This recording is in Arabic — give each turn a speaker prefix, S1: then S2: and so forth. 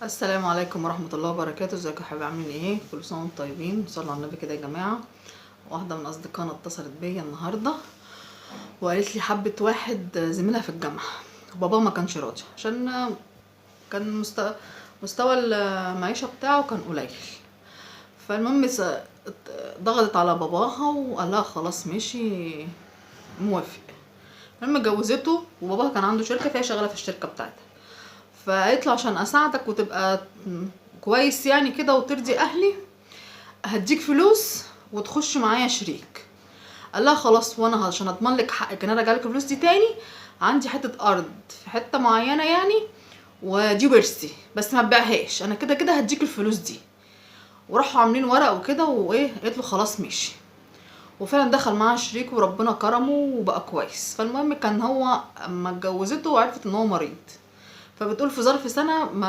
S1: السلام عليكم ورحمة الله وبركاته. ازيكم يا حبايبي، عاملين ايه؟ كل سنة وانتم طيبين. صلوا على النبي كده يا جماعة. واحدة من اصدقائنا اتصلت بيا النهاردة وقالت لي حبت واحد زميلها في الجامعة، بابا ما كانش راضي عشان كان مستوى المعيشة بتاعه كان قليل. فالمهم ضغطت على باباها وقال لها خلاص ماشي موافق. المهم جوزته، وباباها كان عنده شركة فهي شغالة في الشركة بتاعتها. فقالت له عشان اساعدك وتبقى كويس يعني كده وترضي اهلي هديك فلوس وتخش معايا شريك. قال لها خلاص، وانا عشان اضمن لك حقك ان انا ارجع لك الفلوس دي تاني عندي حته ارض في حته معينه يعني، ودي ورثتي بس ما تبيعهاش، انا كده كده هديك الفلوس دي. وراحوا عاملين ورق وكده وايه، قالت له خلاص ماشي. وفعلا دخل معاها شريك وربنا كرمه وبقى كويس. فالمهم كان هو اما اتجوزته وعرفت ان هو مريض، فبتقول في ظرف سنه ما